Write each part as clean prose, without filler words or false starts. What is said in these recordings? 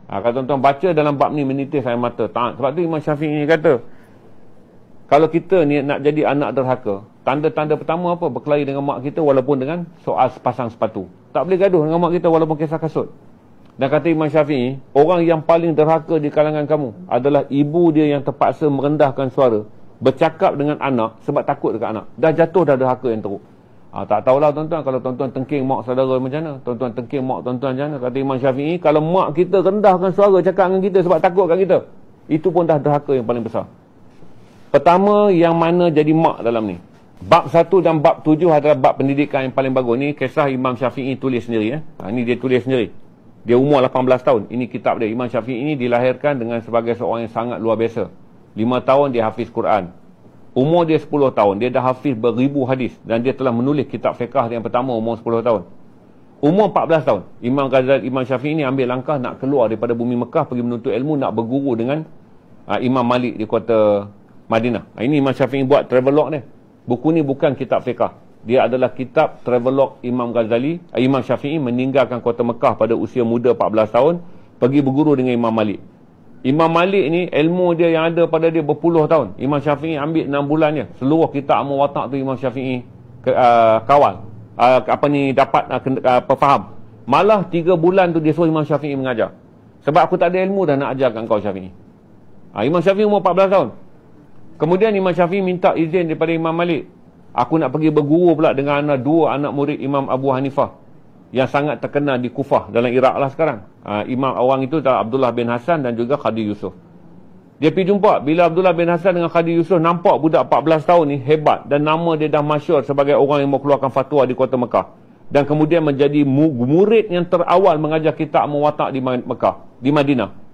Kalau tuan-tuan baca dalam bab ni menitis air mata. Sebab tu Imam Syafi'i ni kata, kalau kita ni nak jadi anak derhaka, tanda-tanda pertama apa? Berkelahi dengan mak kita walaupun dengan soal sepasang sepatu. Tak boleh gaduh dengan mak kita walaupun kisah kasut. Dan kata Imam Syafi'i, orang yang paling derhaka di kalangan kamu adalah ibu dia yang terpaksa merendahkan suara, bercakap dengan anak sebab takut dekat anak. Dah jatuh dah derhaka yang teruk. Tak tahulah tuan-tuan, kalau tuan-tuan tengking mak saudara macam mana? Tuan-tuan tengking mak tuan-tuan macam mana? Kata Imam Syafi'i, kalau mak kita rendahkan suara cakap dengan kita sebab takut kat kita, itu pun dah derhaka yang paling besar. Pertama, yang mana jadi mak dalam ni? Bab 1 dan bab 7 adalah bab pendidikan yang paling bagus. Ni kisah Imam Syafi'i tulis sendiri. Ini dia tulis sendiri. Dia umur 18 tahun. Ini kitab dia. Imam Syafi'i ini dilahirkan dengan sebagai seorang yang sangat luar biasa. 5 tahun dia hafiz Quran. Umur dia 10 tahun. Dia dah hafiz beribu hadis. Dan dia telah menulis kitab fiqh yang pertama umur 10 tahun. Umur 14 tahun. Imam Syafi'i ini ambil langkah nak keluar daripada bumi Mekah, pergi menuntut ilmu, nak berguru dengan Imam Malik di kota Madinah. Ini Imam Syafi'i buat travelog dia. Buku ni bukan kitab fiqh. Dia adalah kitab travelog Imam Ghazali. Imam Syafi'i meninggalkan kota Mekah pada usia muda 14 tahun, pergi berguru dengan Imam Malik. Imam Malik ni ilmu dia yang ada pada dia berpuluh tahun. Imam Syafi'i ambil 6 bulan je. Seluruh kitab Muwatta' tu Imam Syafi'i kawal. Dapat faham. Malah 3 bulan tu dia suruh Imam Syafi'i mengajar. Sebab aku tak ada ilmu dah nak ajarkan kau Syafi'i. Imam Syafi'i umur 14 tahun. Kemudian Imam Syafi'i minta izin daripada Imam Malik. Aku nak pergi berguru pula dengan dua anak murid Imam Abu Hanifah yang sangat terkenal di Kufah dalam Iraq lah sekarang. Imam orang itu adalah Abdullah bin Hasan dan juga Khadi Yusuf. Dia pergi jumpa. Bila Abdullah bin Hasan dengan Khadi Yusuf nampak budak 14 tahun ni hebat dan nama dia dah masyhur sebagai orang yang mau keluarkan fatwa di kota Mekah. Dan kemudian menjadi murid yang terawal mengajar kitab Muwatta' di Mekah, di Madinah.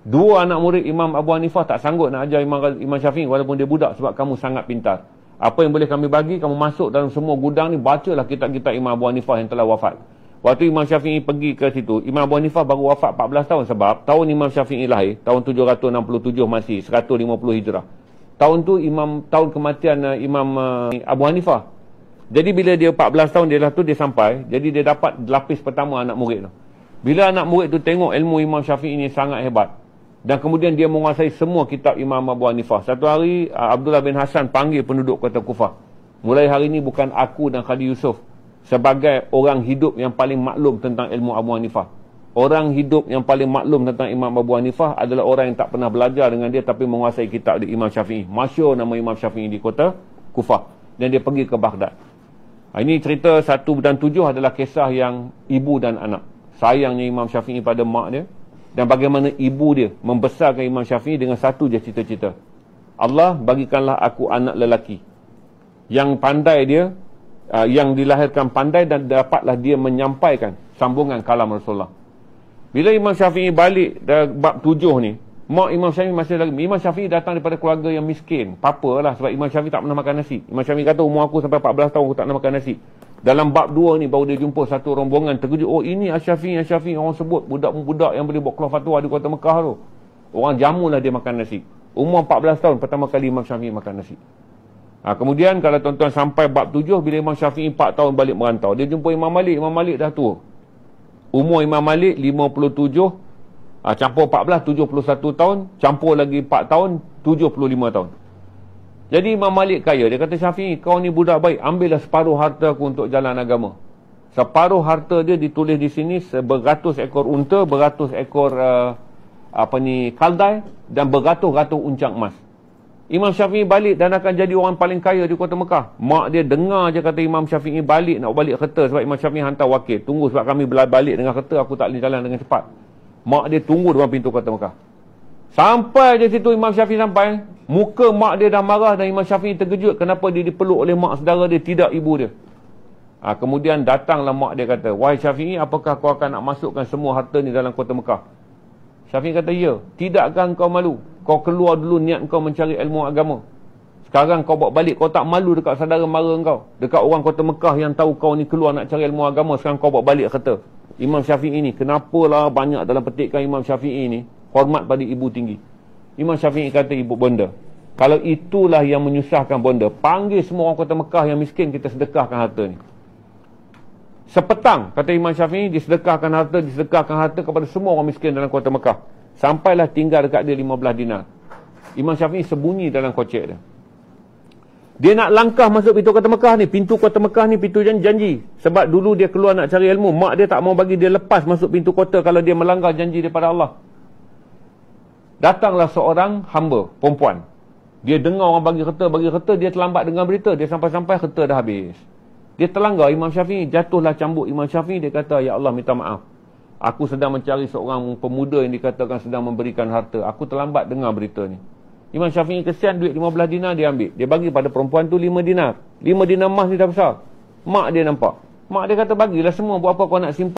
Dua anak murid Imam Abu Hanifah tak sanggup nak ajar Imam Syafi'i walaupun dia budak, sebab kamu sangat pintar. Apa yang boleh kami bagi, kamu masuk dalam semua gudang ni, bacalah kitab-kitab Imam Abu Hanifah yang telah wafat. Waktu Imam Syafi'i pergi ke situ, Imam Abu Hanifah baru wafat 14 tahun, sebab tahun Imam Syafi'i lahir, tahun 767 masih, 150 Hijrah. Tahun tu tahun kematian Imam Abu Hanifah. Jadi bila dia 14 tahun dia sampai, jadi dia dapat lapis pertama anak murid tu. Bila anak murid tu tengok ilmu Imam Syafi'i ni sangat hebat, dan kemudian dia menguasai semua kitab Imam Abu Hanifah. Satu hari Abdullah bin Hasan panggil penduduk kota Kufah. Mulai hari ini bukan aku dan Khadi Yusuf sebagai orang hidup yang paling maklum tentang ilmu Abu Hanifah. Orang hidup yang paling maklum tentang Imam Abu Hanifah adalah orang yang tak pernah belajar dengan dia tapi menguasai kitab di Imam Syafi'i. Masyhur nama Imam Syafi'i di kota Kufah. Dan dia pergi ke Baghdad. Ini cerita 1 dan 7 adalah kisah yang ibu dan anak. Sayangnya Imam Syafi'i pada mak dia. Dan bagaimana ibu dia membesarkan Imam Syafi'i dengan satu je cita-cita. Allah bagikanlah aku anak lelaki yang pandai dia, yang dilahirkan pandai dan dapatlah dia menyampaikan sambungan kalam Rasulullah. Bila Imam Syafi'i balik bab 7 ni, mak Imam Syafi'i masih lagi. Imam Syafi'i datang daripada keluarga yang miskin. Apa lah, sebab Imam Syafi'i tak pernah makan nasi. Imam Syafi'i kata umur aku sampai 14 tahun aku tak pernah makan nasi. Dalam bab 2 ni baru dia jumpa satu rombongan terkejut. Oh, ini Asy-Syafi'i, Asy-Syafi'i orang sebut budak-budak yang boleh buat keluar fatwa di kota Mekah tu. Orang jamulah dia makan nasi. Umur 14 tahun pertama kali Imam Syafi'i makan nasi. Kemudian kalau tuan-tuan sampai bab 7, bila Imam Syafi'i 4 tahun balik merantau, dia jumpa Imam Malik. Imam Malik dah tua. Umur Imam Malik 57, campur 14, 71 tahun, campur lagi 4 tahun, 75 tahun. Jadi Imam Malik kaya. Dia kata, Syafi'i, kau ni budak baik, ambillah separuh harta aku untuk jalan agama. Separuh harta dia ditulis di sini, beratus ekor unta, beratus ekor kaldai, dan beratus-ratus uncang emas. Imam Syafi'i balik dan akan jadi orang paling kaya di kota Mekah. Mak dia dengar je kata Imam Syafi'i balik, nak balik kereta, sebab Imam Syafi'i hantar wakil. Tunggu sebab kami balik dengan kereta, aku tak boleh jalan dengan cepat. Mak dia tunggu depan pintu kota Mekah. Sampai je situ Imam Syafi'i sampai, muka mak dia dah marah dan Imam Syafi'i terkejut kenapa dia dipeluk oleh mak saudara dia, tidak ibu dia. Kemudian datanglah mak dia kata, wahai Syafi'i, apakah kau akan nak masukkan semua harta ni dalam kota Mekah? Syafi'i kata, ya. Tidakkah kau malu? Kau keluar dulu niat kau mencari ilmu agama. Sekarang kau bawa balik, kau tak malu dekat saudara mara kau, dekat orang kota Mekah yang tahu kau ni keluar nak cari ilmu agama, sekarang kau bawa balik kereta. Imam Syafi'i ni, kenapalah banyak dalam petikan Imam Syafi'i ni hormat pada ibu tinggi. Imam Syafi'i kata, ibu bonda, kalau itulah yang menyusahkan bonda, panggil semua orang kota Mekah yang miskin, kita sedekahkan harta ni. Sepetang, kata Imam Syafi'i, disedekahkan harta kepada semua orang miskin dalam kota Mekah. Sampailah tinggal dekat dia 15 dinar. Imam Syafi'i sembunyi dalam kocek dia. Dia nak langkah masuk pintu kota Mekah ni. Pintu kota Mekah ni pintu janji. Sebab dulu dia keluar nak cari ilmu. Mak dia tak mau bagi dia lepas masuk pintu kota kalau dia melanggar janji daripada Allah. Datanglah seorang hamba, perempuan. Dia dengar orang bagi kereta, dia terlambat dengar berita. Dia sampai-sampai kereta dah habis. Dia terlanggar Imam Syafi'i, jatuhlah cambuk Imam Syafi'i. Dia kata, ya Allah minta maaf. Aku sedang mencari seorang pemuda yang dikatakan sedang memberikan harta. Aku terlambat dengar berita ni. Imam Syafi'i kesian, duit 15 dinar dia ambil. Dia bagi pada perempuan tu 5 dinar. 5 dinar emas ni dah besar. Mak dia nampak. Mak dia kata, bagilah semua, buat apa kau nak simpan.